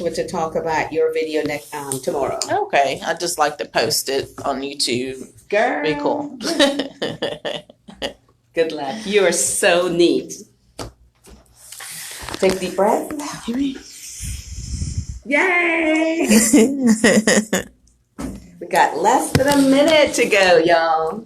to talk about your video next tomorrow. Okay, I just like to post it on YouTube. Girl, Be cool. good luck. You are so neat. Take a deep breath. Yay! We got less than a minute to go, y'all.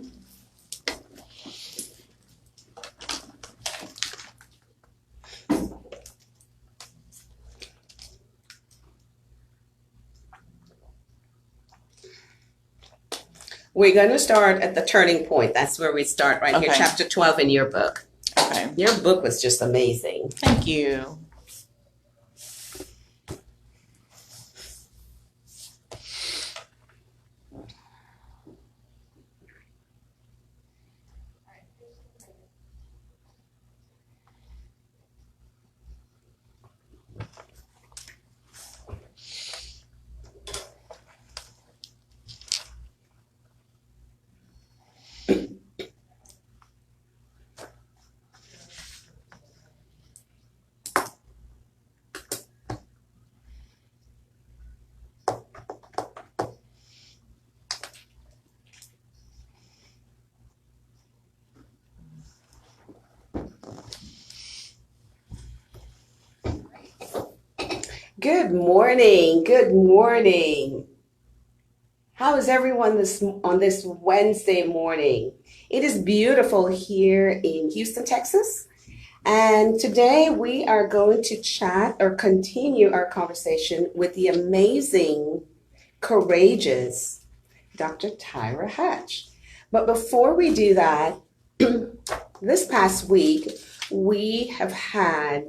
We're going to start at the turning point. That's where we start right here, Okay. chapter 12 in your book. Okay. Your book was just amazing. Thank you. Good morning. Good morning. How is everyone on this Wednesday morning? It is beautiful here in Houston, Texas. And today we are going to chat or continue our conversation with the amazing, courageous Dr. Tyra Hodge. But before we do that, this past week we have had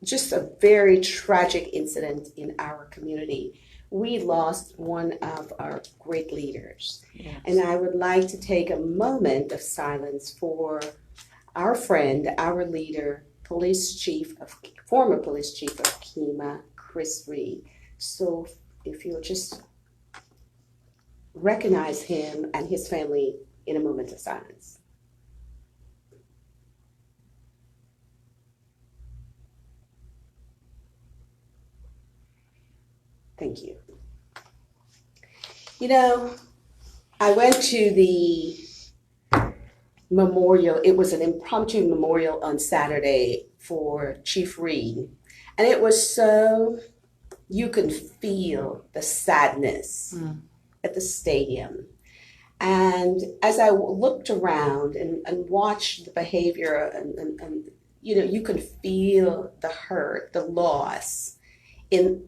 just a very tragic incident in our community. We lost one of our great leaders. Yes. And I would like to take a moment of silence for our friend, our leader, former police chief of Kemah, Chris Reed. So if you'll just recognize him and his family in a moment of silence. Thank you. You know, I went to the memorial. It was an impromptu memorial on Saturday for Chief Reed. And it was so, you can feel the sadness at the stadium. And as I looked around and watched the behavior and you know, you can feel the hurt, the loss in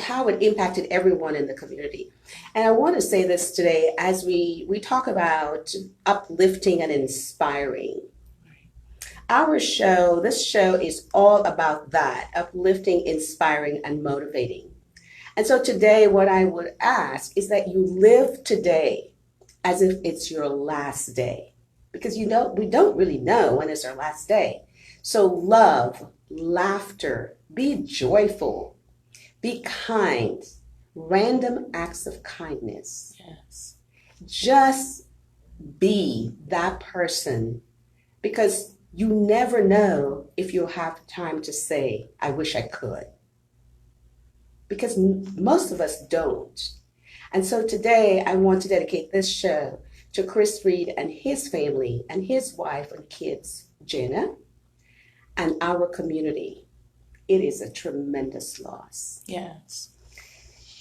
how it impacted everyone in the community. And I want to say this today as we talk about uplifting and inspiring. This show is all about that, uplifting, inspiring, and motivating. And so today what I would ask is that you live today as if it's your last day. Because we don't really know when it's our last day. So love, laughter, be joyful. Be kind, random acts of kindness. Yes. Just be that person because you never know if you'll have time to say, I wish I could. Because most of us don't. And so today I want to dedicate this show to Chris Reed and his family and his wife and kids, Jenna, and our community. It is a tremendous loss. Yes.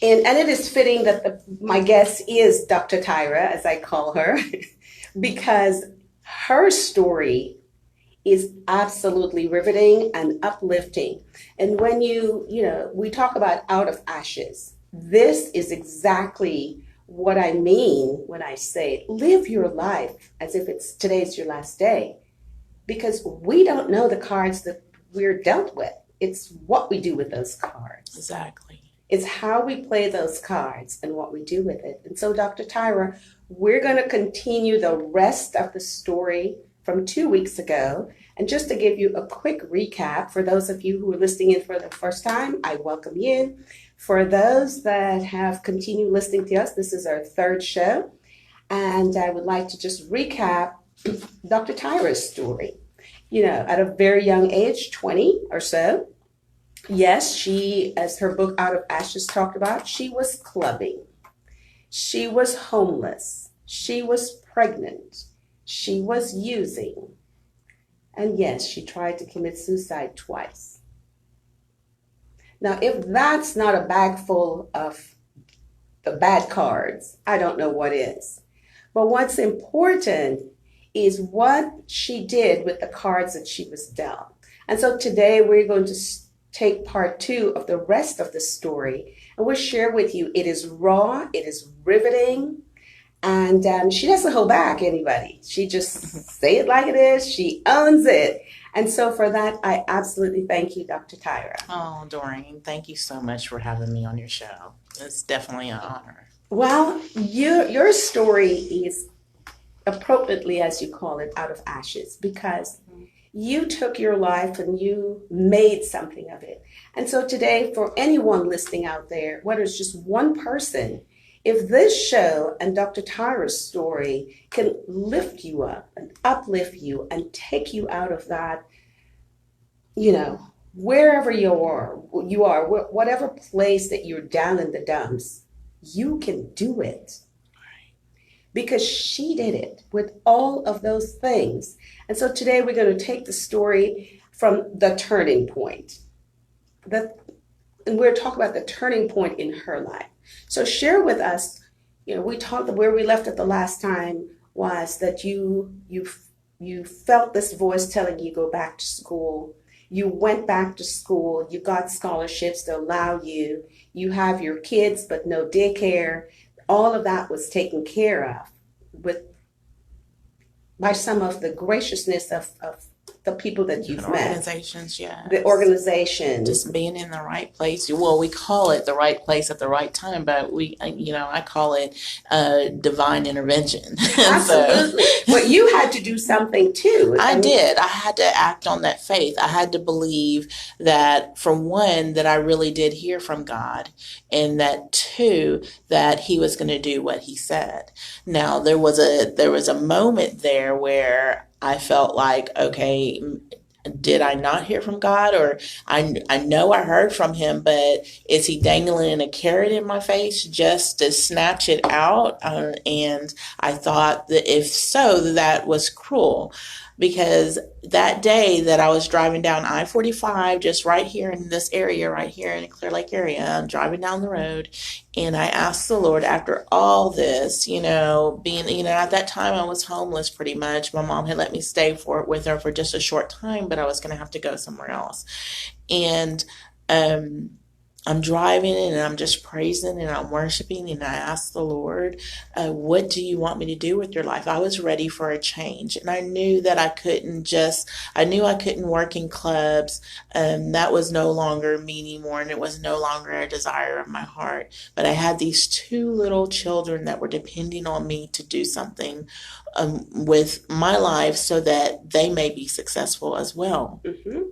And it is fitting that my guest is Dr. Tyra, as I call her, because her story is absolutely riveting and uplifting. And when we talk about out of ashes, this is exactly what I mean when I say live your life as if today's your last day, because we don't know the cards that we're dealt with. It's what we do with those cards. Exactly. It's how we play those cards and what we do with it. And so, Dr. Tyra, we're going to continue the rest of the story from 2 weeks ago. And just to give you a quick recap, for those of you who are listening in for the first time, I welcome you. For those that have continued listening to us, this is our third show. And I would like to just recap Dr. Tyra's story. At a very young age, 20 or so, Yes, she, as her book Out of Ashes talked about, she was clubbing. She was homeless. She was pregnant. She was using. And yes, she tried to commit suicide twice. Now, if that's not a bag full of the bad cards, I don't know what is. But what's important is what she did with the cards that she was dealt. And so today we're going to take part two of the rest of the story, and we'll share with you. It is raw, it is riveting, and she doesn't hold back anybody. She just say it like it is. She owns it. And so for that, I absolutely thank you, Dr. Tyra. Oh, Doreen, thank you so much for having me on your show. It's definitely an honor. Well, your story is appropriately, as you call it, out of ashes, because you took your life and you made something of it. And so today, for anyone listening out there, whether it's just one person, if this show and Dr. Tyra's story can lift you up and uplift you and take you out of that, wherever you are, whatever place that you're down in the dumps, you can do it because she did it with all of those things. And so today we're going to take the story from the turning point. And we're talking about the turning point in her life. So share with us, we talked where we left it the last time was that you felt this voice telling you go back to school. You went back to school, you got scholarships to allow you, you have your kids but no daycare. All of that was taken care of by some of the graciousness of the people that you've met. Organizations, yeah. The organizations. Just being in the right place. Well, we call it the right place at the right time, but I call it divine intervention. Absolutely. But you had to do something too. I did. I had to act on that faith. I had to believe that, for one, that I really did hear from God, and that two, that He was going to do what He said. Now, there was a moment there where I felt like, okay, did I not hear from God? Or I know I heard from Him, but is He dangling a carrot in my face just to snatch it out? And I thought that if so, that was cruel. Because that day that I was driving down I-45, just right here in this area, right here in the Clear Lake area, I'm driving down the road, and I asked the Lord, after all this, being, at that time I was homeless pretty much. My mom had let me stay with her for just a short time, but I was going to have to go somewhere else. And I'm driving and I'm just praising and I'm worshiping, and I asked the Lord, what do you want me to do with your life? I was ready for a change, and I knew that I couldn't work in clubs. That was no longer me anymore, and it was no longer a desire of my heart. But I had these two little children that were depending on me to do something with my life so that they may be successful as well. Mm-hmm.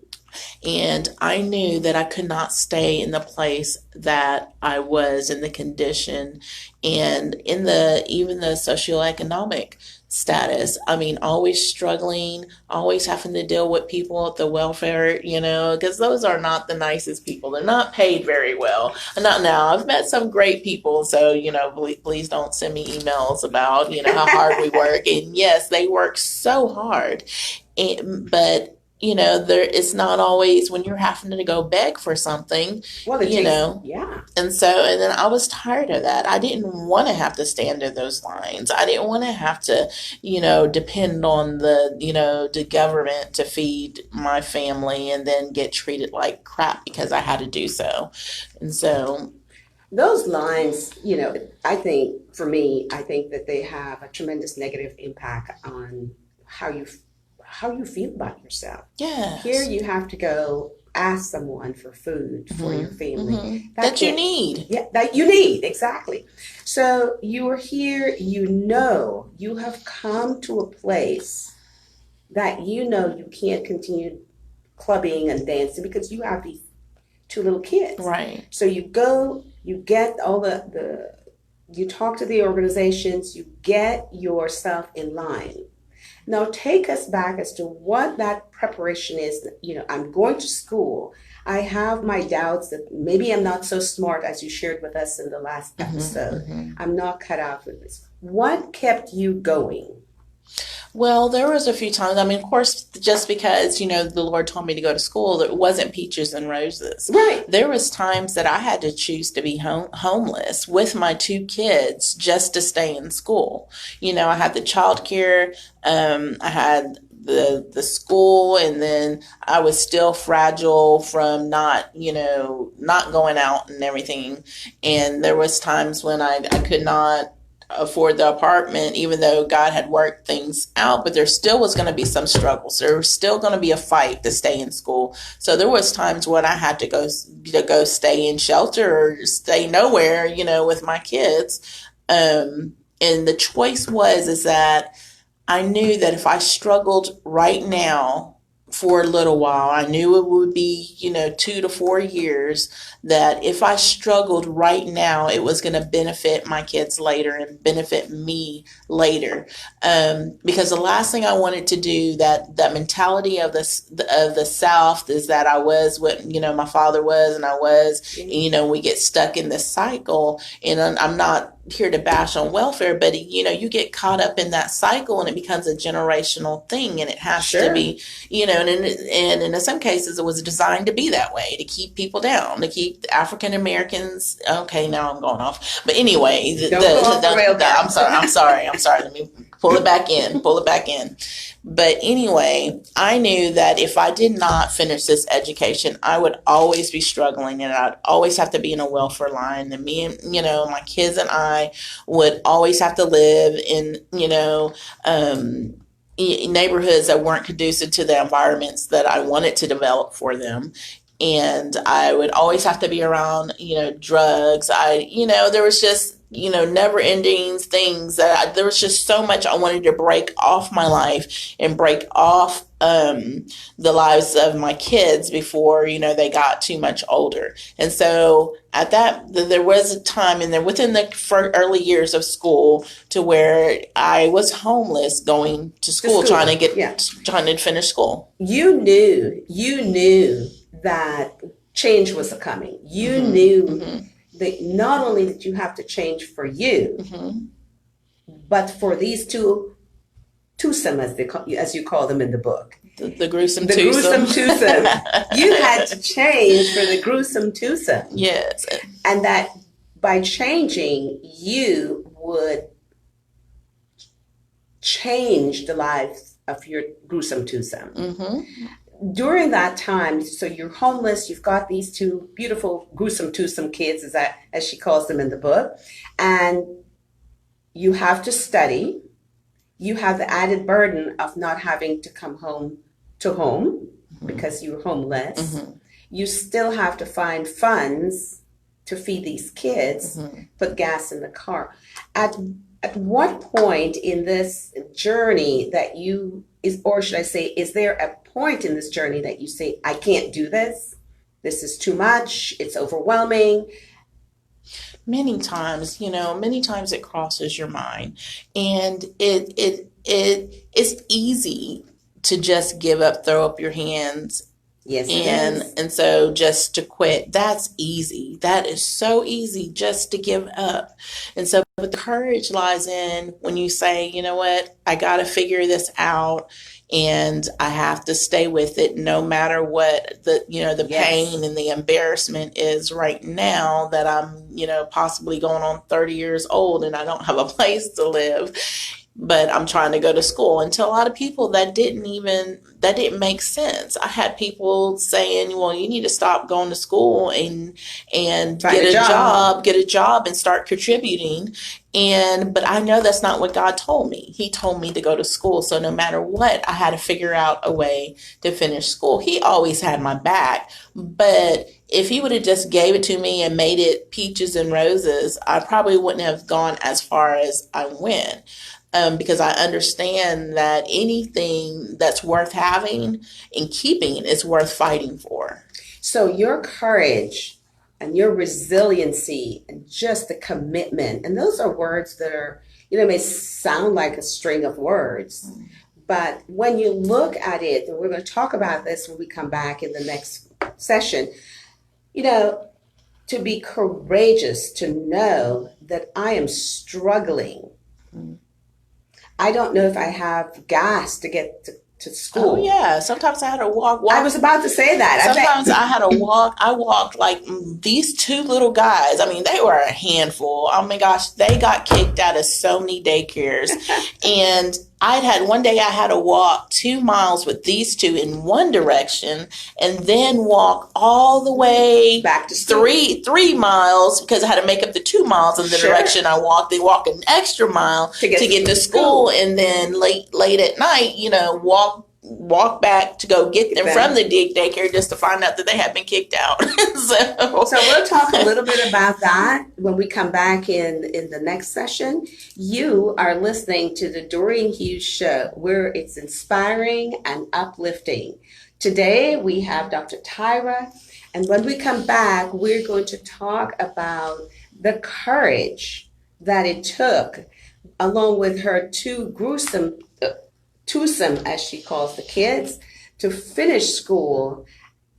And I knew that I could not stay in the place that I was, in the condition and even the socioeconomic status. I mean, always struggling, always having to deal with people at the welfare, because those are not the nicest people. They're not paid very well. Not now. I've met some great people, so, please don't send me emails about, how hard we work. And yes, they work so hard. But it's not always when you're having to go beg for something, yeah. And then I was tired of that. I didn't want to have to stand in those lines. I didn't want to have to, depend on the government to feed my family and then get treated like crap because I had to do so. And so those lines, I think that they have a tremendous negative impact on how you feel about yourself. Yes. Here you have to go ask someone for food for your family. Mm-hmm. That you need. Yeah, that you need, exactly. So you are here, you have come to a place that you can't continue clubbing and dancing because you have these two little kids. Right. So you go, you get all you talk to the organizations, you get yourself in line. Now take us back as to what that preparation is. I'm going to school. I have my doubts that maybe I'm not so smart as you shared with us in the last episode. I'm not cut out for this. What kept you going? Well, there was a few times. I mean, of course, just because, the Lord told me to go to school, it wasn't peaches and roses. Right. There was times that I had to choose to be homeless with my two kids just to stay in school. I had the childcare, I had the school, and then I was still fragile from not going out and everything. And there was times when I could not afford the apartment, even though God had worked things out, but there still was going to be some struggles. There was still going to be a fight to stay in school. So there was times when I had to go stay in shelter or stay nowhere, with my kids. And the choice is that I knew that if I struggled right now for a little while, I knew it would be, 2 to 4 years, that if I struggled right now, it was going to benefit my kids later and benefit me later. Because the last thing I wanted to do, that mentality of the South, is that I was what, my father was and I was, we get stuck in this cycle. And I'm not here to bash on welfare, but you get caught up in that cycle and it becomes a generational thing, and it has to be, and in some cases it was designed to be that way, to keep people down, to keep African Americans. Okay, now I'm going off, but anyway, I'm sorry. Let me pull it back in. But anyway, I knew that if I did not finish this education, I would always be struggling, and I'd always have to be in a welfare line. And me and, my kids and I would always have to live in, neighborhoods that weren't conducive to the environments that I wanted to develop for them. And I would always have to be around, drugs. There was just, never ending things there was just so much I wanted to break off my life and break off the lives of my kids before, they got too much older. And so at that, there was a time in there within the early years of school to where I was homeless going to school. Trying to finish school. You knew that change was coming. You knew that not only did you have to change for you, but for these twosome, as you call them in the book. The gruesome twosome. The gruesome twosome. You had to change for the gruesome twosome. Yes. And that by changing, you would change the lives of your gruesome twosome. During that time, so you're homeless, you've got these two beautiful gruesome twosome kids, as she calls them in the book, and you have to study. You have the added burden of not having to come home because you're homeless. You still have to find funds to feed these kids, put gas in the car. At what point in this journey that or should I say, is there a point in this journey that you say, I can't do this? This is too much. It's overwhelming. Many times it crosses your mind, and it's easy to just give up, throw up your hands. Yes, and so just to quit, that's easy. That is so easy, just to give up. And so, but the courage lies in when you say, you know what, I got to figure this out, and I have to stay with it no matter what the pain and the embarrassment is right now, that I'm, possibly going on 30 years old and I don't have a place to live, but I'm trying to go to school. And to a lot of people, that didn't make sense. I had people saying, well, you need to stop going to school and get a job and start contributing. But I know that's not what God told me. He told me to go to school. So no matter what, I had to figure out a way to finish school. He always had my back. But if he would have just gave it to me and made it peaches and roses, I probably wouldn't have gone as far as I went. Because I understand that anything that's worth having and keeping is worth fighting for. So your courage and your resiliency and just the commitment, and those are words that are, may sound like a string of words, but when you look at it, and we're going to talk about this when we come back in the next session, you know, to be courageous, to know that I am struggling. I don't know if I have gas to get to Oh school. yeah. Sometimes I had to I was about to say that. Sometimes I had to walk. I walked like these two little guys. I mean, they were a handful. Oh my gosh, they got kicked out of so many daycares. And I'd had one day I had to walk 2 miles with these two in one direction and then walk all the way back to school. three miles because I had to make up the 2 miles in the Sure. direction I walked. They walk an extra mile to get to school, and then late at night, walk back to go get them from the daycare just to find out that they had been kicked out. So we'll talk a little bit about that when we come back in the next session. You are listening to the Doreen Hughes Show, where it's inspiring and uplifting. Today we have Dr. Tyra, and when we come back, we're going to talk about the courage that it took, along with her two gruesome twosome, as she calls the kids, to finish school,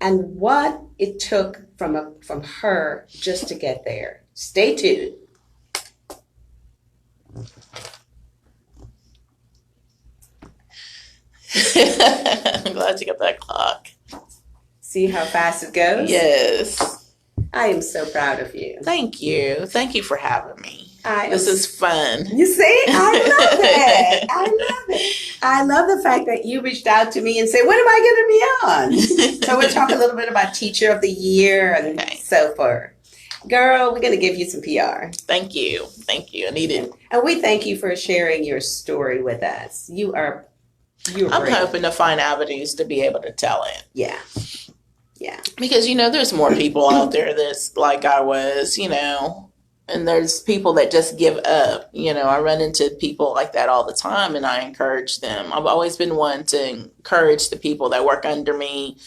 and what it took from her just to get there. Stay tuned. I'm glad you got that clock. See how fast it goes? Yes. I am so proud of you. Thank you. Thank you for having me. This is fun. You see, I love it. I love it. I love the fact that you reached out to me and said, when am I going to be on? So we'll talk a little bit about Teacher of the Year and so forth. Girl, we're going to give you some PR. Thank you. Thank you. I need it. And we thank you for sharing your story with us. You're I'm great. hoping to find avenues to be able to tell it. Yeah. Yeah. Because, there's more people out there that's like I was, and there's people that just give up. I run into people like that all the time, and I encourage them. I've always been one to encourage the people that work under me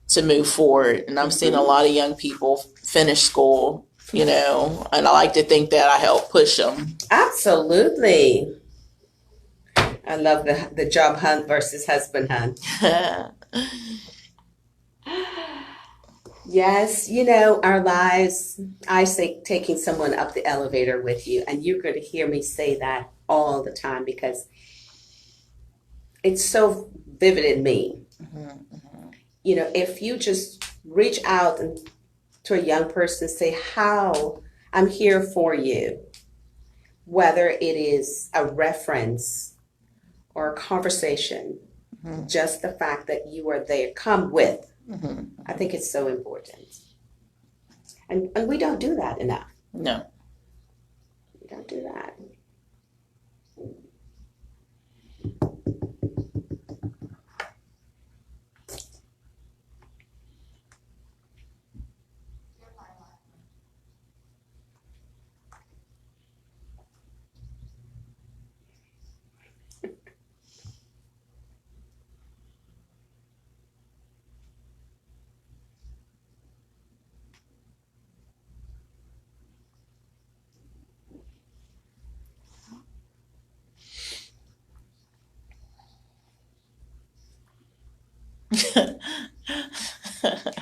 to move forward. And I'm seeing a lot of young people finish school, and I like to think that I help push them. Absolutely. I love the job hunt versus husband hunt. Yes, our lives, I say taking someone up the elevator with you, and you're going to hear me say that all the time because it's so vivid in me. Mm-hmm. If you just reach out to a young person and say, how I'm here for you, whether it is a reference or a conversation, just the fact that you are there, come with. I think it's so important. And we don't do that enough. No. We don't do that.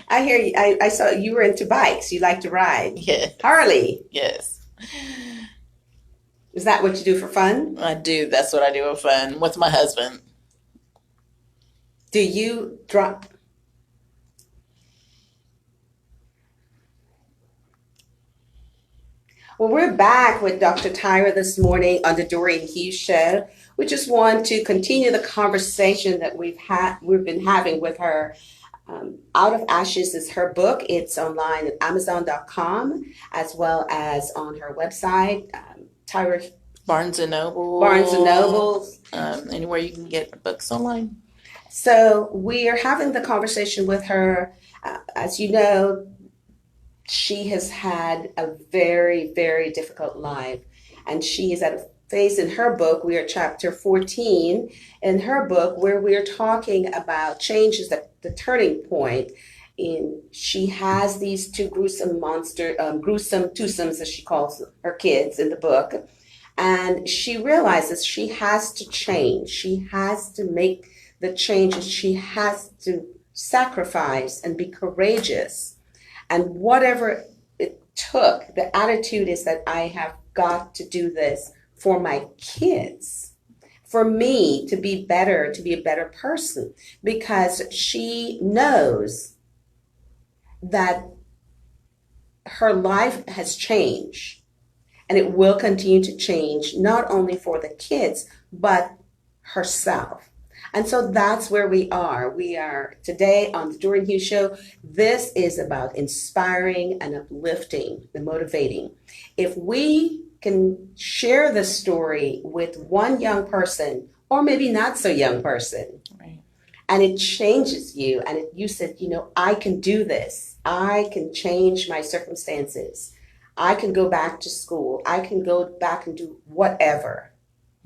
I hear you. I saw you were into bikes. You like to ride. Yes. Harley. Yes. Is that what you do for fun? I do. That's what I do for fun with my husband. Do you drop? Well, we're back with Dr. Tyra this morning on the Doreen Hughes Show. We just want to continue the conversation that we've been having with her. Out of Ashes is her book. It's online at Amazon.com as well as on her website, Tyra. Barnes and Noble. Barnes and Noble. Anywhere you can get books online. So we are having the conversation with her. As you know, she has had a very, very difficult life, and she is at a phase in her book. We are chapter 14 in her book where we are talking about changes at the turning point. She has these two gruesome twosomes, as she calls her kids in the book, and she realizes she has to change. She has to make the changes. She has to sacrifice, and be courageous. And whatever it took, the attitude is that I have got to do this for my kids, for me to be better, to be a better person, because she knows that her life has changed and it will continue to change, not only for the kids, but herself. And so that's where we are. We are today on the Doreen Hughes Show. This is about inspiring and uplifting and motivating. If we can share this story with one young person, or maybe not so young person, Right. and it changes you, and you said, I can do this. I can change my circumstances. I can go back to school. I can go back and do whatever.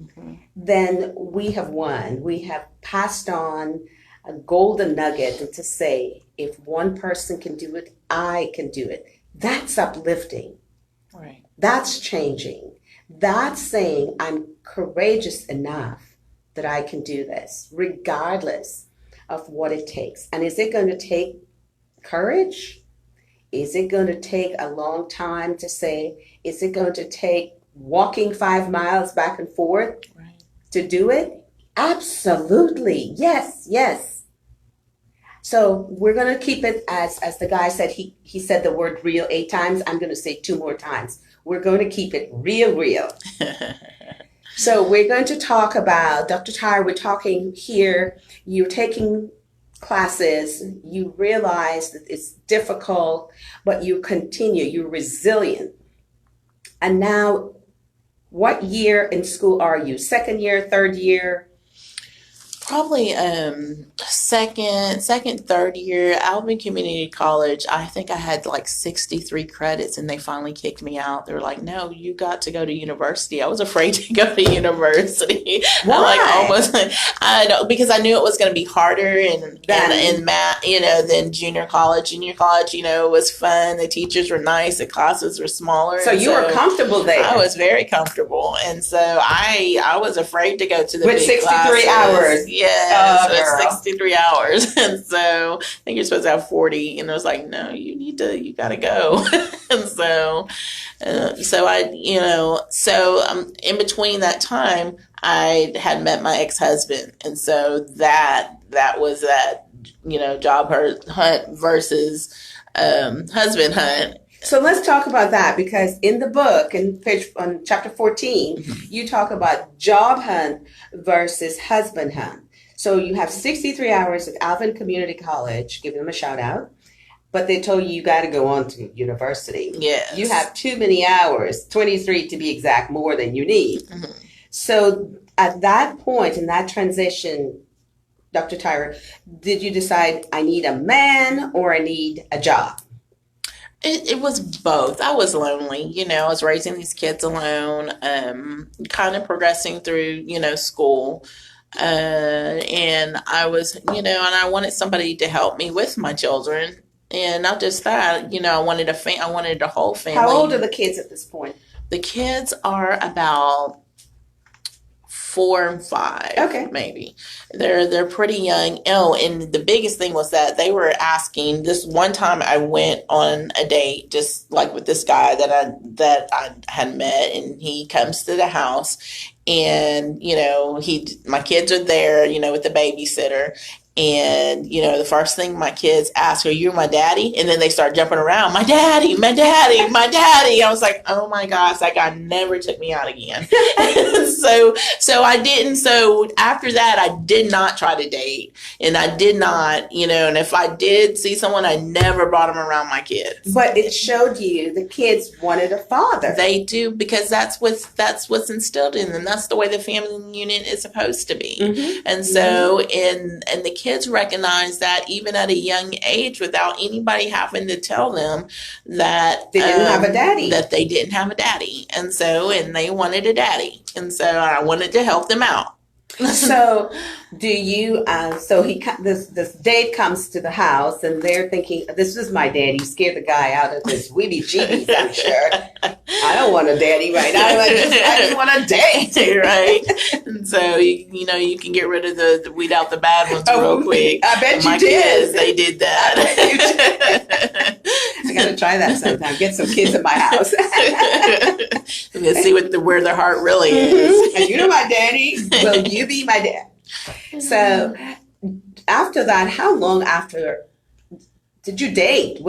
Mm-hmm. Then we have won. We have passed on a golden nugget to say, if one person can do it, I can do it. That's uplifting. Right. That's changing. That's saying I'm courageous enough that I can do this, regardless of what it takes. And is it going to take courage? Is it going to take a long time to say, is it going to take walking 5 miles back and forth Right. to do it? Absolutely. Yes, yes. So we're going to keep it as the guy said, he said the word real 8 times. I'm going to say 2 more times. We're going to keep it real, real. So we're going to talk about, Dr. Tyra, we're talking here, you're taking classes, you realize that it's difficult, but you continue, you're resilient. And now, what year in school are you? Second year, third year? Probably second, third year, Alvin Community College. I think I had like 63 credits and they finally kicked me out. They were like, no, you got to go to university. I was afraid to go to university. I like Why? almost, I know, because I knew it was going to be harder in math, than junior college. Junior college, was fun. The teachers were nice. The classes were smaller. So you were comfortable there. I was very comfortable. And so I was afraid to go to the with big 63 classes. hours. Yes, Oh, girl. 63 hours. And so I think you're supposed to have 40. And I was like, no, you got to go. And so in between that time, I had met my ex-husband. And so that was that, job hunt versus husband hunt. So let's talk about that, because in the book, on chapter 14, you talk about job hunt versus husband hunt. So you have 63 hours at Alvin Community College, give them a shout out, but they told you got to go on to university. Yes. You have too many hours, 23 to be exact, more than you need. Mm-hmm. So at that point, in that transition, Dr. Tyra, did you decide I need a man or I need a job? It was both. I was lonely, I was raising these kids alone, kind of progressing through, school. And I was, and I wanted somebody to help me with my children. And not just that, I wanted I wanted a whole family. How old are the kids at this point? The kids are about 4 and 5, okay, maybe. They're pretty young. Oh, and the biggest thing was that they were asking. This one time, I went on a date, just like with this guy that I had met, and he comes to the house, and my kids are there, with the babysitter. And, the first thing my kids ask, are you my daddy? And then they start jumping around, my daddy, my daddy, my daddy. I was like, oh my gosh, that guy never took me out again. So I didn't. So after that, I did not try to date. And I did not, and if I did see someone, I never brought them around my kids. But it showed you the kids wanted a father. They do, because that's what's instilled in them. That's the way the family unit is supposed to be. Mm-hmm. And so, and the kids recognize that even at a young age, without anybody having to tell them that they didn't have a daddy. That they didn't have a daddy. And so, and they wanted a daddy. And so I wanted to help them out. So do you, this date comes to the house and they're thinking, this is my daddy, scared the guy out of his weebie jeebies, I'm sure. I don't want a daddy right now. I just want a date. Right? And so, you can get rid of the weed out the bad ones real quick. I bet My you did. kids, they did that. I got to try that sometime. Get some kids in my house. Let's see where their heart really is. And you know my daddy. Will you be my dad? So after that, how long after did you date? How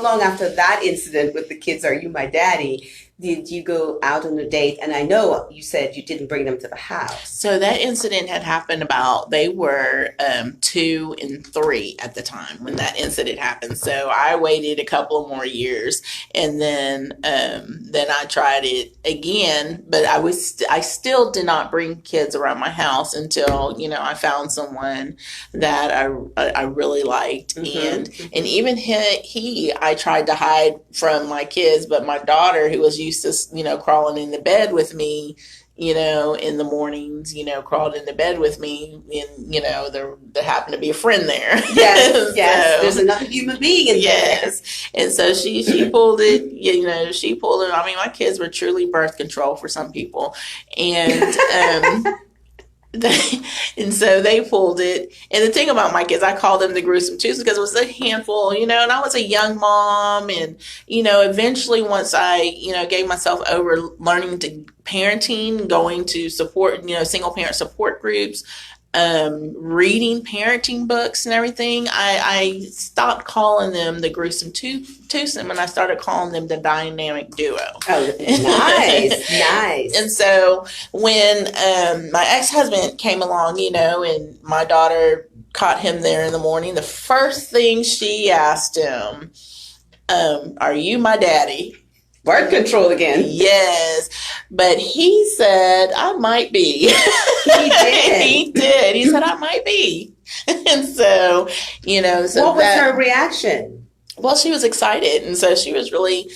long after that incident with the kids, are you my daddy, did you go out on a date? And I know you said you didn't bring them to the house. So that incident had happened they were 2 and 3 at the time when that incident happened. So I waited a couple of more years, and then I tried it again. But I still did not bring kids around my house until I found someone that I really liked, and even I tried to hide from my kids, but my daughter, who was used to crawling in the bed with me, in the mornings, crawled into bed with me, and there happened to be a friend there. Yes, yes. There's another human being in there. Yes, and so she pulled it. She pulled it. I mean, my kids were truly birth control for some people, and and so they pulled it. And the thing about my kids, I call them the gruesome twos because it was a handful, and I was a young mom, and eventually once I gave myself over learning to parenting, going to support single parent support groups, reading parenting books and everything, I stopped calling them the gruesome twosome, and I started calling them the dynamic duo. Oh, nice, nice. And so when my ex-husband came along, and my daughter caught him there in the morning, the first thing she asked him, are you my daddy? Birth control again. Yes. But he said, I might be. He did. He did. He said, I might be. And so, what was her reaction? Well, she was excited. And so she was really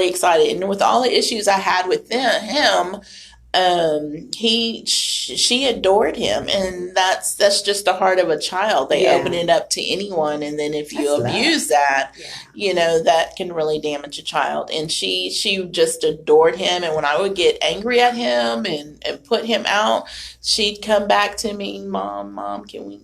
excited. And with all the issues I had with him, she adored him, and that's just the heart of a child. They open it up to anyone, and then if you abuse that, that can really damage a child. And she just adored him, and when I would get angry at him and put him out, she'd come back to me, Mom, can you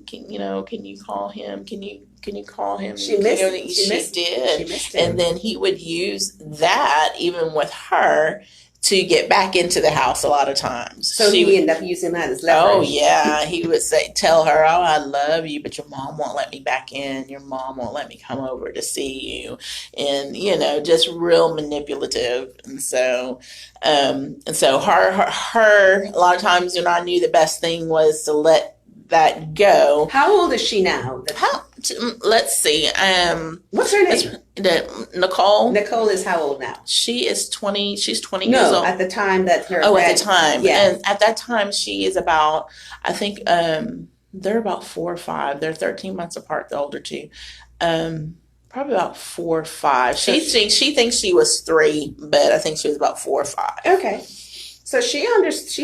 call him? Can you call him? She missed it. She did. She missed him. And then he would use that even with her to get back into the house a lot of times. So he ended up using that as leverage. Oh, yeah. He would tell her, oh, I love you, but your mom won't let me back in. Your mom won't let me come over to see you. And, just real manipulative. And so, her, a lot of times when I knew the best thing was to let that go. How old is she now? Let's see. What's her name? Nicole. Nicole is how old now? She is 20. She's 20 no, years old. at the time that her. Oh, at the time. Yes. And at that time, she is about, I think, they're about 4 or 5. They're 13 months apart, the older two. Probably about 4 or 5. She thinks she was 3, but I think she was about 4 or 5. Okay. So she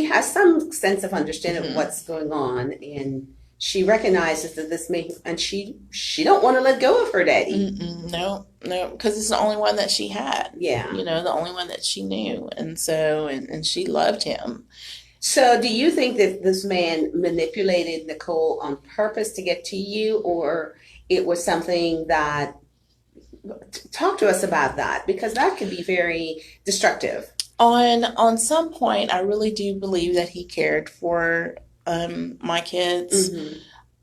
has some sense of understanding of what's going on, and she recognizes that this and she don't want to let go of her daddy. No, because it's the only one that she had. Yeah. The only one that she knew, and so and she loved him. So do you think that this man manipulated Nicole on purpose to get to you, or it was something that? Talk to us about that, because that could be very destructive. On some point, I really do believe that he cared for my kids,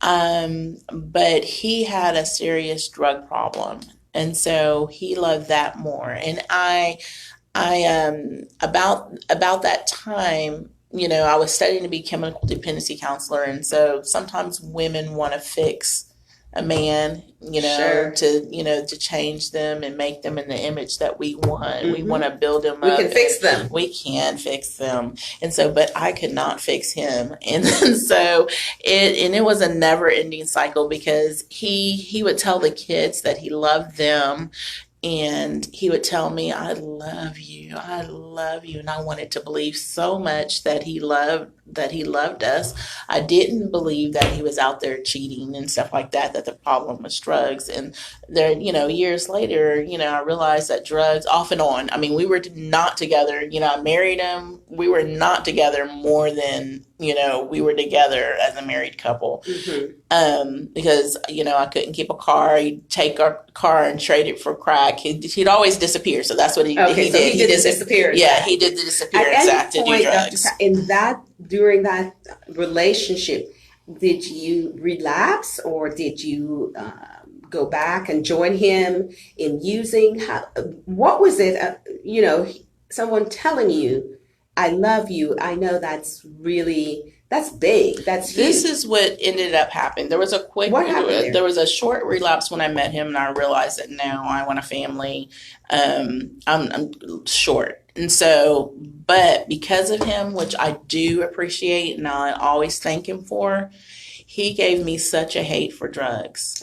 but he had a serious drug problem, and so he loved that more. And I about that time, I was studying to be chemical dependency counselor, and so sometimes women want to fix a man, Sure. to change them and make them in the image that we want. We want to build them up. We can fix them. We can fix them. And so, but I could not fix him. And so it was a never ending cycle, because he would tell the kids that he loved them. And he would tell me, I love you. And I wanted to believe so much that he loved that he loved us. I didn't believe that he was out there cheating and stuff like that, that the problem was drugs. And there, years later, I realized that drugs off and on, I mean, we were not together, I married him. We were not together more than, we were together as a married couple. Mm-hmm. Because, I couldn't keep a car. He'd take our car and trade it for crack. He'd always disappear. So that's what he did. He did the disappearance. Yeah, he did the disappearance act to do drugs. During that relationship, did you relapse or did you go back and join him in using? What was it? Someone telling you, "I love you." I know that's big. That's huge. This is what ended up happening. There was there was a short relapse when I met him, and I realized that now I want a family. I'm short. And so, but because of him, which I do appreciate and I always thank him for, he gave me such a hate for drugs.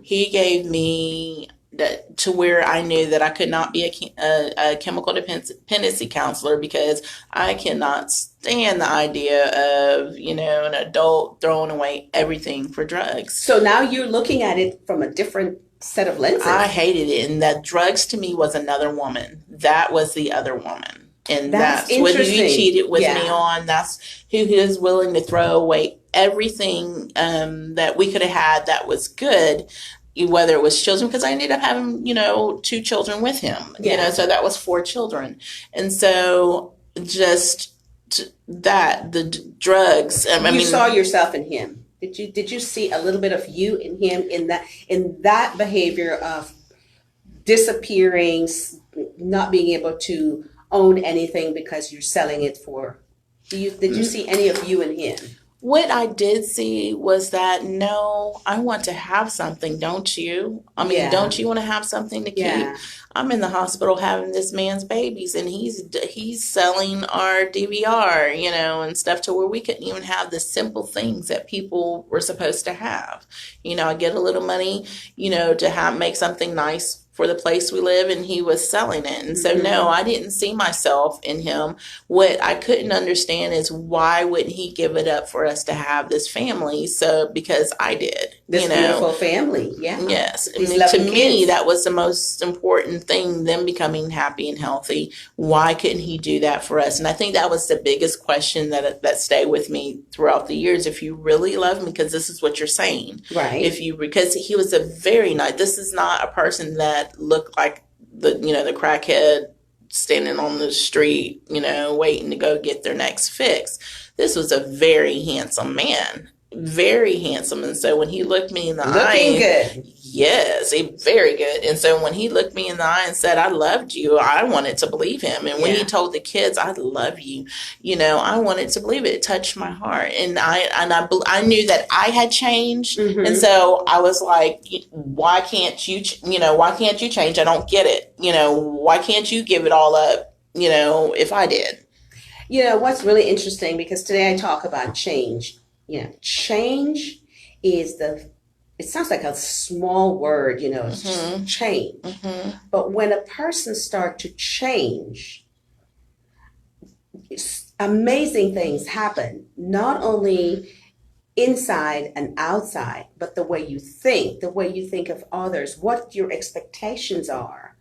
He gave me that to where I knew that I could not be a chemical dependency counselor because I cannot stand the idea of, an adult throwing away everything for drugs. So now you're looking at it from a different set of lenses. I hated it. And that drugs to me was another woman. That was the other woman. And that's what he cheated with me on. That's who he was willing to throw away everything that we could have had that was good, whether it was children, because I ended up having, 2 children with him, so that was 4 children. And so just the drugs. You saw yourself in him. Did you see a little bit of you in him in that behavior of disappearing, not being able to own anything because you're selling it for? Did you see any of you in him? What I did see was that, no, I want to have something, don't you? I mean, don't you want to have something to keep? Yeah. I'm in the hospital having this man's babies, and he's selling our DVR, and stuff to where we couldn't even have the simple things that people were supposed to have. I get a little money, to make something nice for the place we live, and he was selling it. And so, no, I didn't see myself in him. What I couldn't understand is why wouldn't he give it up for us to have this family? So, because I did. This beautiful family, yeah. Yes. To me, that was the most important thing, them becoming happy and healthy. Why couldn't he do that for us? And I think that was the biggest question that stayed with me throughout the years. If you really love me, because this is what you're saying. Right. Because he was a very nice, this is not a person that looked like the crackhead standing on the street, waiting to go get their next fix. This was a very handsome man. Very handsome. And so when he looked me in the eye. Looking good. Yes, very good. And so when he looked me in the eye and said, "I loved you," I wanted to believe him. And when he told the kids, "I love you," I wanted to believe it. It touched my heart. And I knew that I had changed. Mm-hmm. And so I was like, why can't you change? I don't get it. Why can't you give it all up, if I did? What's really interesting, because today I talk about change. Change is it sounds like a small word, it's just change. Mm-hmm. But when a person starts to change, amazing things happen, not only inside and outside, but the way you think of others, what your expectations are.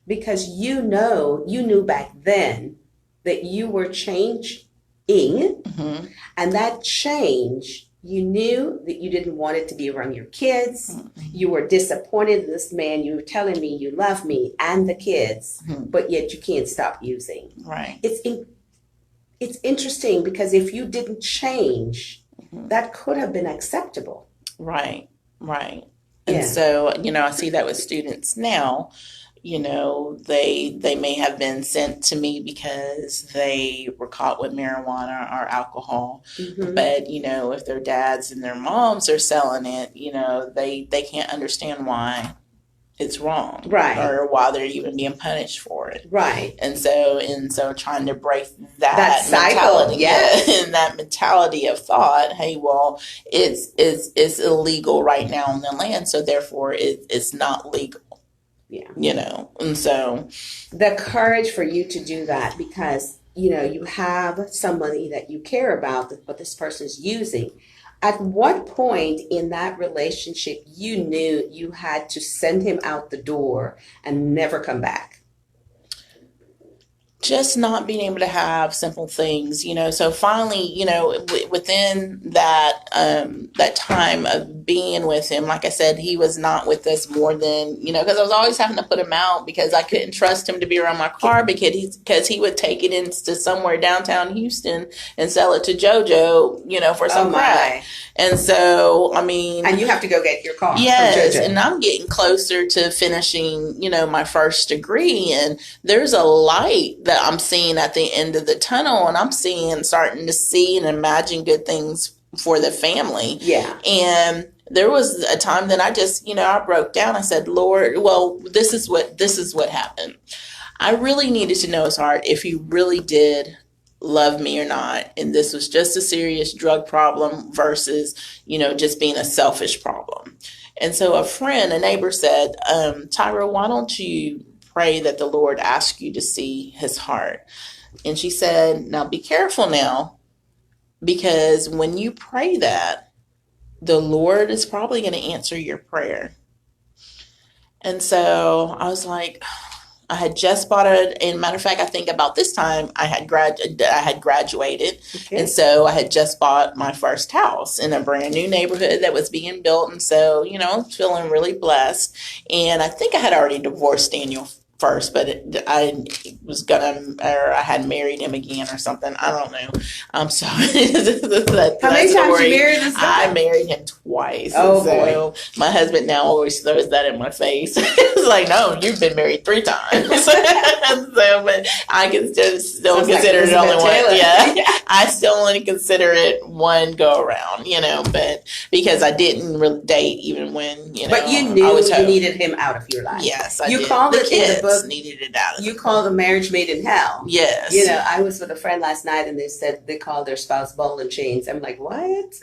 Because you knew back then that you were changing. Mm-hmm. And that change, you knew that you didn't want it to be around your kids. Mm-hmm. You were disappointed in this man. You were telling me you love me and the kids, but yet you can't stop using. Right. It's interesting, because if you didn't change, that could have been acceptable. Right. And so, I see that with students now. They may have been sent to me because they were caught with marijuana or alcohol. Mm-hmm. But, if their dads and their moms are selling it, they can't understand why it's wrong. Right. Or why they're even being punished for it. Right. And so trying to break that cycle, mentality, and that mentality of thought, hey, well, it's illegal right now on the land, so therefore it's not legal. Yeah. And so the courage for you to do that, because you have somebody that you care about, but this person's using. At what point in that relationship you knew you had to send him out the door and never come back? Just not being able to have simple things, so finally, within that time of being with him, like I said, he was not with us more than, because I was always having to put him out because I couldn't trust him to be around my car because he would take it into somewhere downtown Houston and sell it to JoJo, for Oh some crack. my. And so, I mean, And you have to go get your car from yes, JoJo. and I'm getting closer to finishing, my first degree, and there's a light that I'm seeing at the end of the tunnel, and starting to see and imagine good things for the family. Yeah. And there was a time that I just, I broke down. I said, Lord, well, this is what happened. I really needed to know his heart if he really did love me or not, and this was just a serious drug problem versus, just being a selfish problem. And so a neighbor said, Tyra, why don't you pray that the Lord asks you to see his heart? And she said, now be careful now, because when you pray that, the Lord is probably going to answer your prayer. And so I was like, I had just bought and matter of fact, I think about this time I had graduated. Okay. And so I had just bought my first house in a brand new neighborhood that was being built. And so, feeling really blessed. And I think I had already divorced Daniel first, but I had married him again or something. I don't know. I'm sorry. How many times you married this guy? I married him twice. Oh, boy. My husband now always throws that in my face. It's like, no, you've been married 3 times. But I can still consider it only one. Yeah. I still only consider it one go around, but because I didn't really date even when, But you knew you needed him out of your life. Yes, I did. You called it in the book. Needed it out. You called a marriage made in hell. Yes. I was with a friend last night and they said they called their spouse ball and chains. I'm like, what?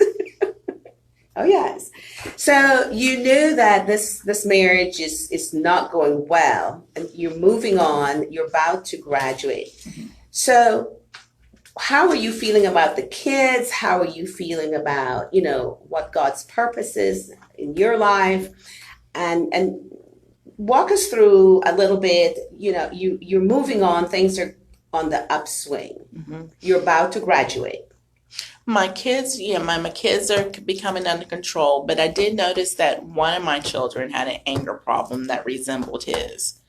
Oh, yes. So you knew that this marriage is not going well and you're moving on. You're about to graduate. Mm-hmm. So how are you feeling about the kids? How are you feeling about, what God's purpose is in your life? And walk us through a little bit. You're moving on. Things are on the upswing. Mm-hmm. You're about to graduate. My kids, my kids are becoming under control, but I did notice that one of my children had an anger problem that resembled his.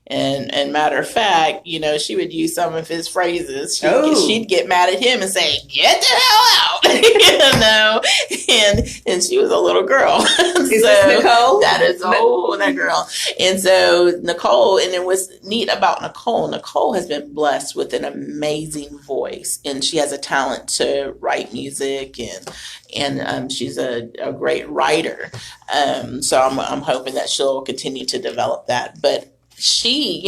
And matter of fact, she would use some of his phrases. She'd get mad at him and say, "Get the hell out!" And she was a little girl. Is this Nicole? That is that girl. And so Nicole, and it was neat about Nicole. Nicole has been blessed with an amazing voice, and she has a talent to write music, and she's a great writer. So I'm hoping that she'll continue to develop that, but. She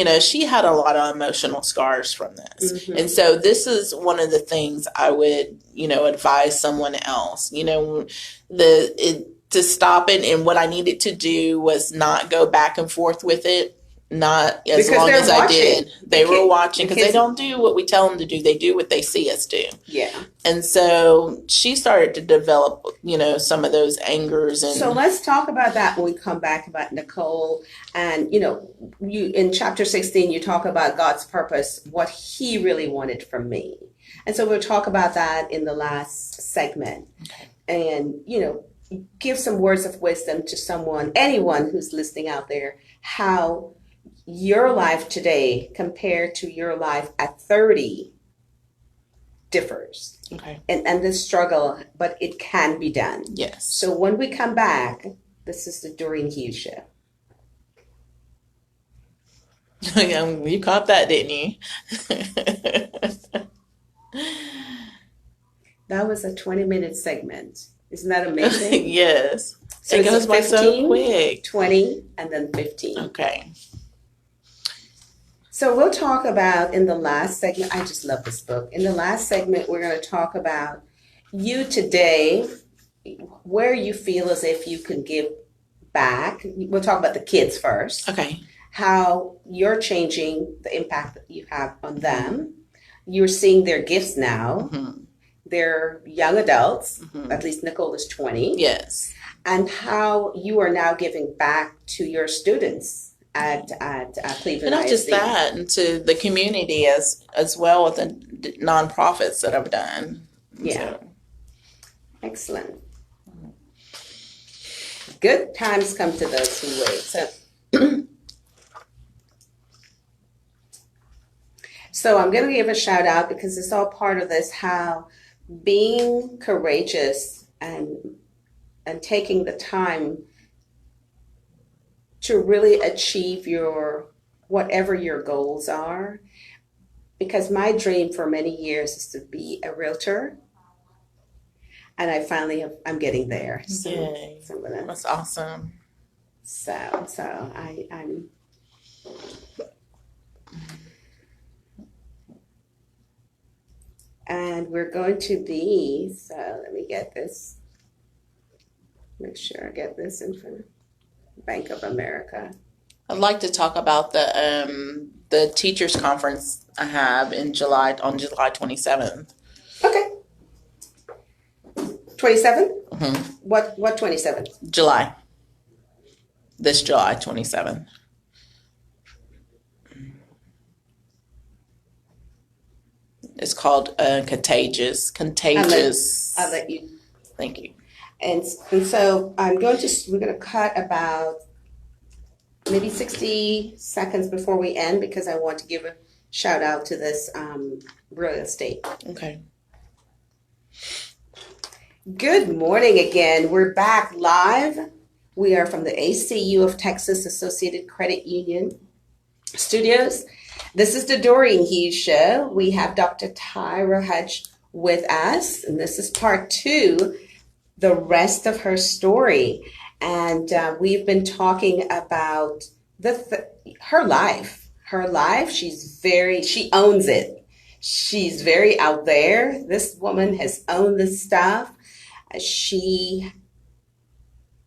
had a lot of emotional scars from this. Mm-hmm. And so this is one of the things I would, advise someone else, to stop it. And what I needed to do was not go back and forth with it. Not as long as I did. They were watching because they don't do what we tell them to do. They do what they see us do. Yeah. And so she started to develop, some of those angers. And so let's talk about that when we come back about Nicole. And, you in chapter 16, you talk about God's purpose, what he really wanted from me. And so we'll talk about that in the last segment. Okay. And, give some words of wisdom to anyone who's listening out there, how your life today compared to your life at 30 differs. Okay. And the struggle, but it can be done. Yes. So when we come back, this is the Doreen Hughes Show. You caught that, didn't you? That was a 20-minute segment. Isn't that amazing? Yes. So it goes by so quick. 20, and then 15. Okay. So we'll talk about in the last segment, I just love this book. In the last segment, we're going to talk about you today, where you feel as if you can give back. We'll talk about the kids first. Okay. How you're changing the impact that you have on them. you're seeing their gifts now. Mm-hmm. They're young adults, Mm-hmm. at least Nicole is 20, Yes. and how you are now giving back to your students at And Cleveland not just ISD. that, and to the community as well with the nonprofits that I've done. Yeah, So, excellent. Good times come to those who wait. So I'm going to give a shout out because it's all part of this, how being courageous and taking the time to really achieve your whatever your goals are. Because my dream for many years is to be a realtor, and I finally I'm getting there. yay. So I'm gonna That's awesome. I'm and we're going to be, so let me get this, make sure I get this in for Bank of America. I'd like to talk about the teachers conference I have in July on July 27th. Okay. 27th? Mm-hmm. What 27th? July. This July 27th. It's called Contagious. Contagious. I'll let you. Thank you. And so we're going to cut about maybe 60 seconds before we end because I want to give a shout out to this real estate. Okay. Good morning again. We're back live. We are from the ACU of Texas Associated Credit Union Studios. This is the Doreen Hughes Show. We have Dr. Tyra Hodge with us, and this is part 2, the rest of her story. And we've been talking about her life. Her life, she owns it. She's very out there. This woman has owned this stuff. She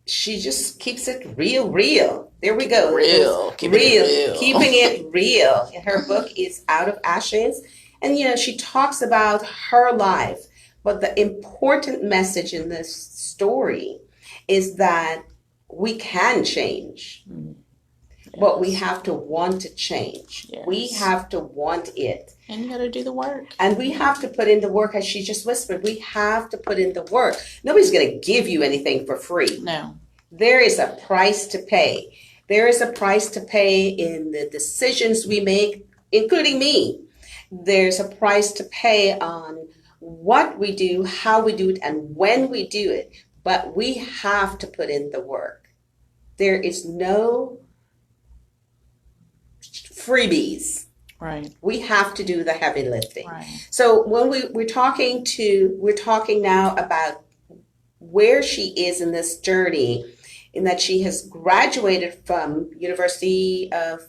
just keeps it real. There we go. Real. Keeping it real. And her book is Out of Ashes. And, she talks about her life. But the important message in this story is that we can change. Yes. But we have to want to change. Yes. We have to want it. And you got to do the work. And we have to put in the work, as she just whispered. We have to put in the work. Nobody's going to give you anything for free. No. There is a price to pay. There is a price to pay in the decisions we make, including me. There's a price to pay on what we do, how we do it, and when we do it. But we have to put in the work. There is no freebies. Right. We have to do the heavy lifting. Right. So when we're talking now about where she is in this journey, in that she has graduated from University of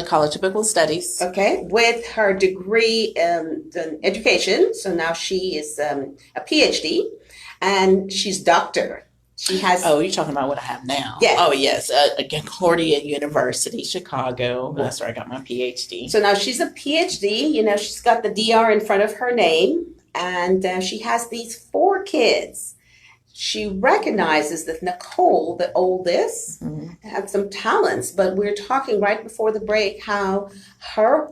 College of Biblical Studies. Okay, with her degree in education. So now she is a PhD, and she's doctor. She has. Oh, you're talking about what I have now? Yeah. Oh, yes. Concordia University, Chicago. That's where I got my PhD. So now she's a PhD. She's got the DR in front of her name, and she has these 4 kids. She recognizes that Nicole, the oldest, had some talents, but we're talking right before the break how her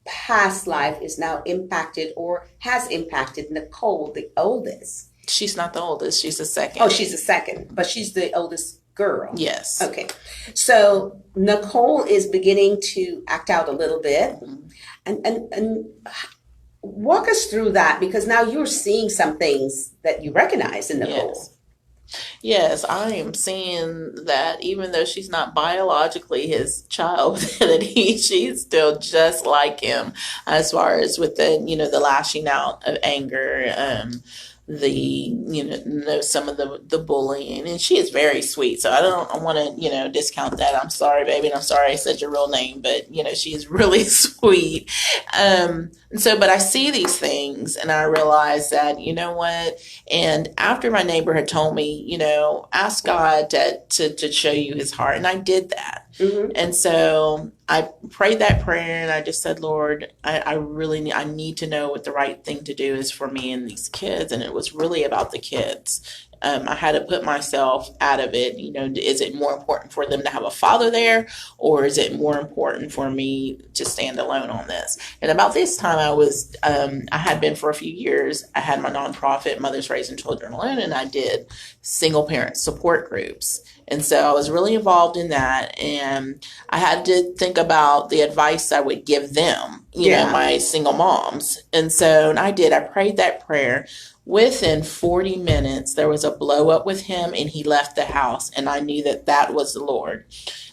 past life is now impacted or has impacted Nicole, the oldest. She's not the oldest. She's the second. Oh, she's the second, but she's the oldest girl. Yes. Okay. So Nicole is beginning to act out a little bit. And walk us through that, because now you're seeing some things that you recognize in Nicole. Yes, I am seeing that even though she's not biologically his child, that she's still just like him as far as with the lashing out of anger, some of the bullying, and she is very sweet. So I want to, discount that. I'm sorry, baby. And I'm sorry I said your real name, but she is really sweet. But I see these things and I realize that, you know what? And after my neighbor had told me, ask God to show you his heart. And I did that. Mm-hmm. And so I prayed that prayer and I just said, Lord, I really need, I need to know what the right thing to do is for me and these kids. And it was really about the kids. I had to put myself out of it. You know, is it more important for them to have a father there, or is it more important for me to stand alone on this? And about this time, I had been for a few years. I had my nonprofit, Mothers Raising Children Alone, and I did single parent support groups. And so I was really involved in that. And I had to think about the advice I would give them, my single moms. And so I did. I prayed that prayer. Within 40 minutes, there was a blow up with him, and he left the house. And I knew that that was the Lord.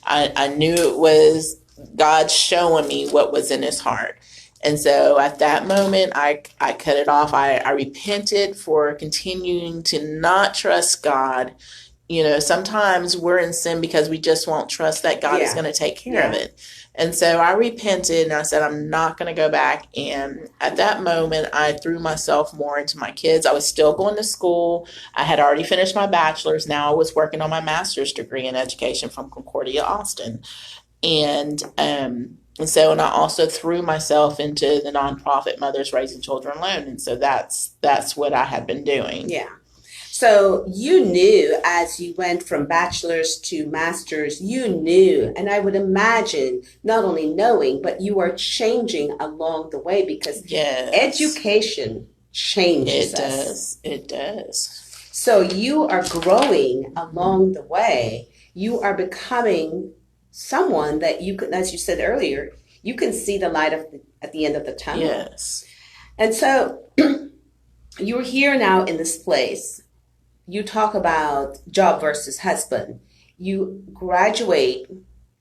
I knew it was God showing me what was in his heart. And so at that moment, I cut it off. I repented for continuing to not trust God. Sometimes we're in sin because we just won't trust that God is going to take care of it. And so I repented and I said, I'm not going to go back. And at that moment, I threw myself more into my kids. I was still going to school. I had already finished my bachelor's. Now I was working on my master's degree in education from Concordia, Austin. And I also threw myself into the nonprofit Mothers Raising Children Alone. And so that's what I had been doing. Yeah. So you knew as you went from bachelor's to master's, you knew, and I would imagine not only knowing, but you are changing along the way because education changes us. It does. So you are growing along the way. You are becoming someone that you can, as you said earlier, you can see the light at the end of the tunnel. Yes. And so you're here now in this place. You talk about job versus husband. You graduate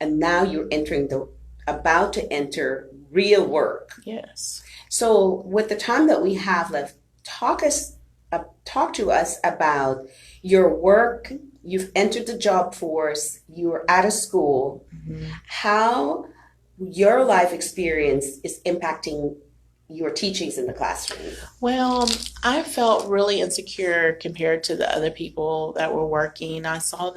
and now you're about to enter real work. Yes. So with the time that we have left, talk to us about your work. You've entered the job force. You're out of school. Mm-hmm. How your life experience is impacting your teachings in the classroom? Well, I felt really insecure compared to the other people that were working. I saw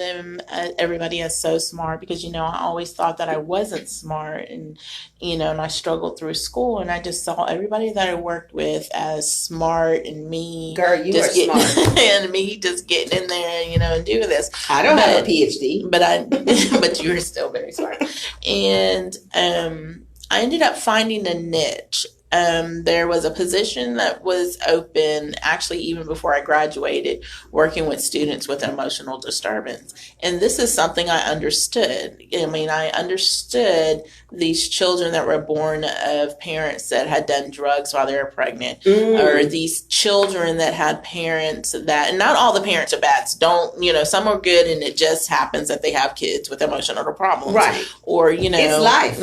everybody as so smart because, I always thought that I wasn't smart and I struggled through school and I just saw everybody that I worked with as smart and me. Girl, you are smart. And me just getting in there, and doing this. I don't have a PhD. But you are still very smart. And I ended up finding a niche. There was a position that was open actually even before I graduated, working with students with emotional disturbance. And this is something I understood. I understood these children that were born of parents that had done drugs while they were pregnant, or these children that had parents that, and not all the parents are bad. Some are good and it just happens that they have kids with emotional problems. Right. Or, it's life.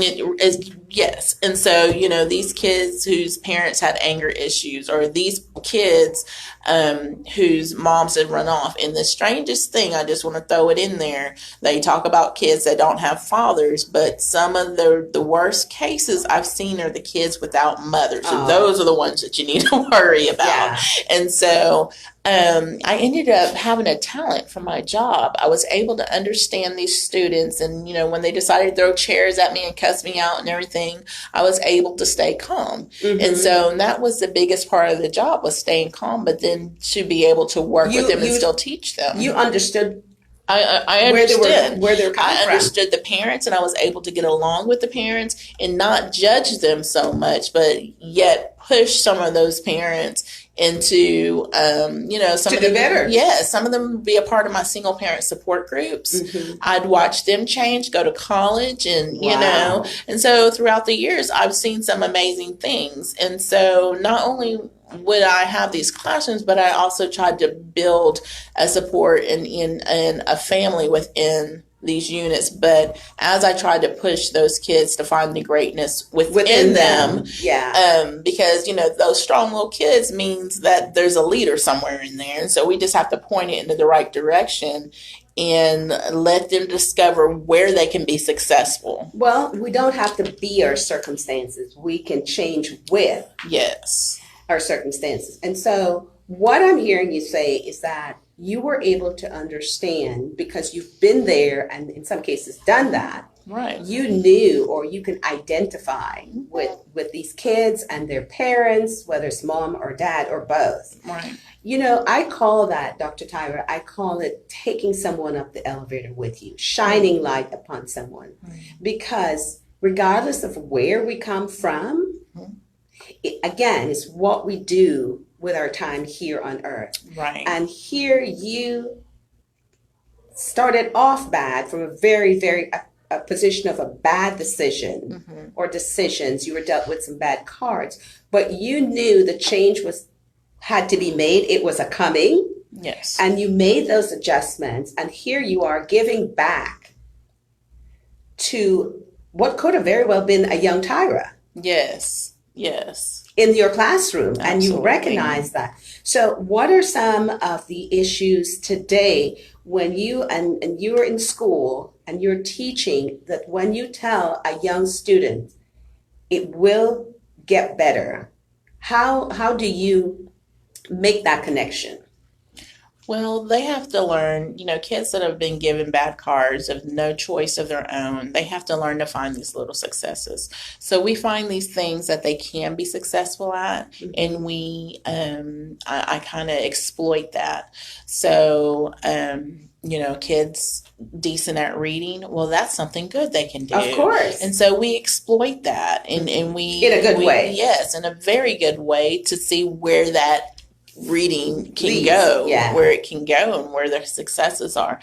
Yes. And so, these kids whose parents had anger issues, or these kids whose moms had run off. And the strangest thing, I just want to throw it in there, they talk about kids that don't have fathers, but some of the worst cases I've seen are the kids without mothers. And those are the ones that you need to worry about. Yeah. And so I ended up having a talent for my job. I was able to understand these students, and when they decided to throw chairs at me and cuss me out and everything, I was able to stay calm. Mm-hmm. And so that was the biggest part of the job, was staying calm, but then to be able to work with them and still teach them. You understood. I understood where they're coming from. I understood the parents, and I was able to get along with the parents and not judge them so much, but yet push some of those parents into, some to of them, do better. Yes, some of them would be a part of my single parent support groups. Mm-hmm. I'd watch them change, go to college, and and so throughout the years, I've seen some amazing things. And so not only would I have these classrooms, but I also tried to build a support in a family within these units. But as I tried to push those kids to find the greatness within them, because those strong little kids means that there's a leader somewhere in there, and so we just have to point it into the right direction and let them discover where they can be successful. Well, we don't have to be our circumstances. We can change with our circumstances. And so what I'm hearing you say is that you were able to understand, because you've been there and in some cases done that, Right. You knew, or you can identify with these kids and their parents, whether it's mom or dad or both. Right. I call that, Dr. Tyra, I call it taking someone up the elevator with you, shining light upon someone. Because regardless of where we come from, again, it's what we do with our time here on earth. Right. And here you started off bad from a very, very a position of a bad decision or decisions. You were dealt with some bad cards, but you knew the change had to be made. It was a coming. Yes. And you made those adjustments. And here you are giving back to what could have very well been a young Tyra. Yes. Yes. In your classroom. Absolutely. And you recognize that. So what are some of the issues today when and you're in school and you're teaching, that when you tell a young student it will get better, how do you make that connection? Well, they have to learn, kids that have been given bad cards of no choice of their own, they have to learn to find these little successes. So we find these things that they can be successful at, and I kind of exploit that. So, kids decent at reading, well, that's something good they can do. Of course. And so we exploit that, and we in a good way. Yes, in a very good way, to see where that reading can go, where it can go, and where their successes are.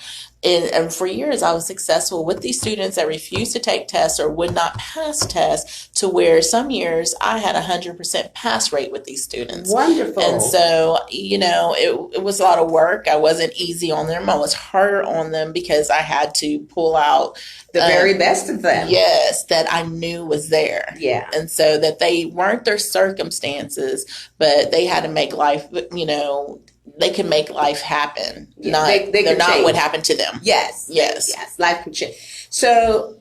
And for years, I was successful with these students that refused to take tests or would not pass tests, to where some years I had 100% pass rate with these students. Wonderful. And so, it was a lot of work. I wasn't easy on them. I was harder on them because I had to pull out the very best of them. Yes, that I knew was there. Yeah. And so that they weren't their circumstances, but they had to make life, they can make life happen. Yeah, they're not what happened to them. Yes. Life can change. So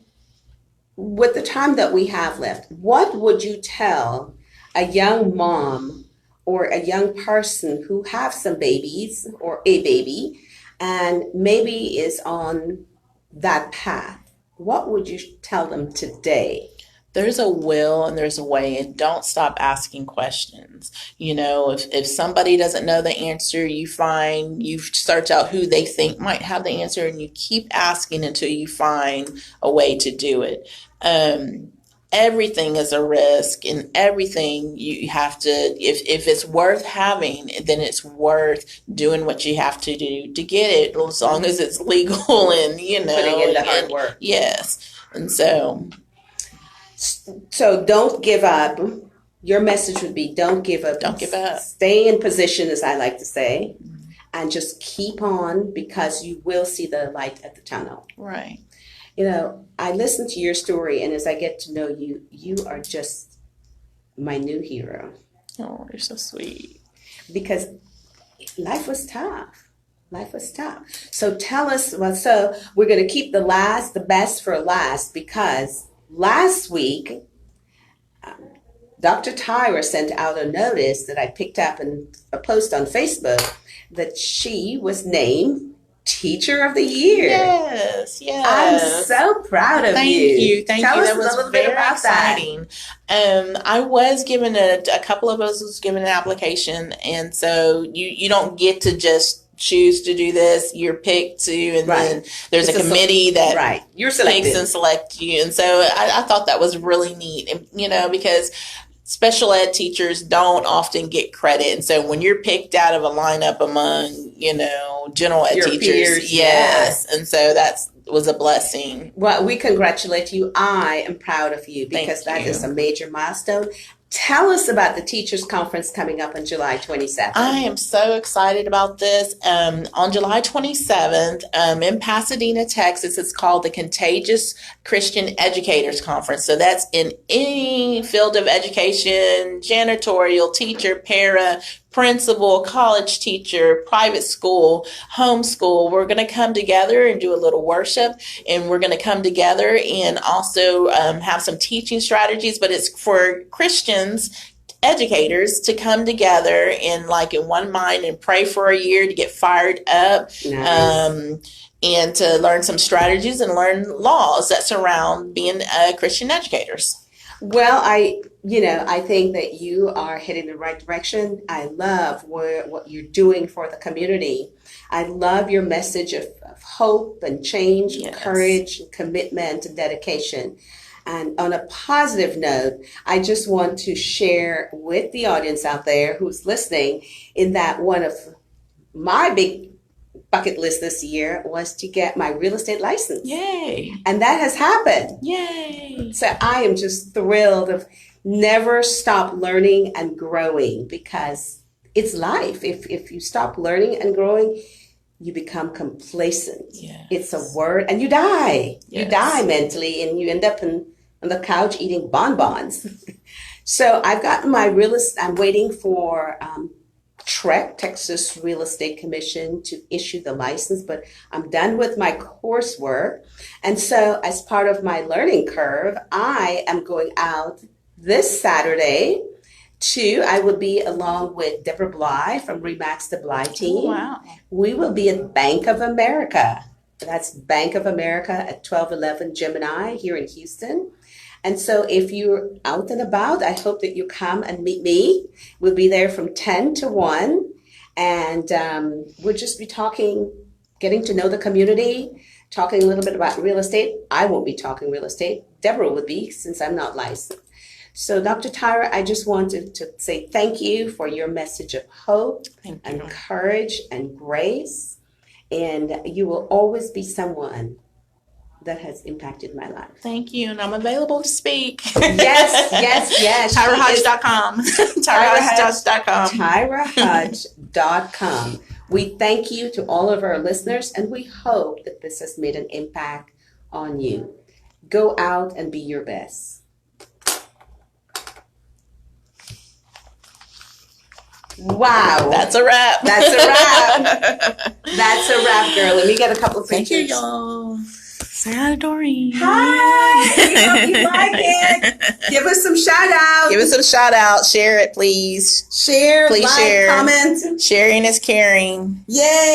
with the time that we have left, what would you tell a young mom or a young person who have some babies or a baby and maybe is on that path? What would you tell them today? There's a will and there's a way, and don't stop asking questions. If somebody doesn't know the answer, you search out who they think might have the answer, and you keep asking until you find a way to do it. Everything is a risk, and everything you have to, if it's worth having, then it's worth doing what you have to do to get it, as long as it's legal and, putting in the hard work. Yes. And so don't give up. Your message would be don't give up. Don't give up. Stay in position, as I like to say, and just keep on, because you will see the light at the tunnel. Right. I listen to your story, and as I get to know you, you are just my new hero. Oh, you're so sweet. Because life was tough. So tell us, so we're going to keep the best for last, because last week, Dr. Tyra sent out a notice that I picked up in a post on Facebook that she was named Teacher of the Year. Yes. I'm so proud of you. Thank you. Tell us that was a little very bit about exciting. I was given a couple of us was given an application, and so you don't get to just choose to do this. You're picked to, and then there's a committee that you're selected. Picks and selects you. And so I thought that was really neat, and, because special ed teachers don't often get credit. And so when you're picked out of a lineup among, general ed your teachers, peers, yes. And so that was a blessing. Well, we congratulate you. I am proud of you, because that is a major milestone. Tell us about the Teachers Conference coming up on July 27th. I am so excited about this. On July 27th, in Pasadena, Texas, it's called the Contagious Christian Educators Conference. So that's in any field of education: janitorial, teacher, para, principal, college teacher, private school, homeschool. We're going to come together and do a little worship, and we're going to come together and also have some teaching strategies, but it's for Christians, educators, to come together and in one mind and pray for a year to get fired up. Nice. and to learn some strategies and learn laws that surround being Christian educators. Well, I think that you are heading the right direction. I love what you're doing for the community. I love your message of hope and change, and courage, and commitment and dedication. And on a positive note, I just want to share with the audience out there who's listening in that one of my big bucket list this year was to get my real estate license. Yay. And that has happened. Yay. So I am just thrilled of never stop learning and growing, because it's life. If you stop learning and growing, you become complacent. Yes. It's a word, and you die. Yes. You die mentally, and you end up on the couch eating bonbons. So I've gotten my I'm waiting for Texas Real Estate Commission to issue the license, but I'm done with my coursework. And so as part of my learning curve, I am going out this Saturday I will be along with Deborah Bly from Remax the Bly team. Oh, wow. We will be at Bank of America. That's Bank of America at 1211 Gemini here in Houston. And so if you're out and about, I hope that you come and meet me. We'll be there from 10 to 1. And we'll just be talking, getting to know the community, talking a little bit about real estate. I won't be talking real estate. Deborah will be, since I'm not licensed. So Dr. Tyra, I just wanted to say thank you for your message of hope and courage and grace. And you will always be someone that has impacted my life. Thank you. And I'm available to speak. Yes. TyraHodge.com. TyraHodge.com. TyraHodge.com. We thank you to all of our listeners, and we hope that this has made an impact on you. Go out and be your best. Wow. That's a wrap. That's a wrap, girl. Let me get a couple of pictures. Thank you, y'all. Say hi to Doreen. Hi. We hope you like it. Give us some shout outs. Give us some shout out. Share it, please. Share, please like, share. comment. Sharing is caring. Yay.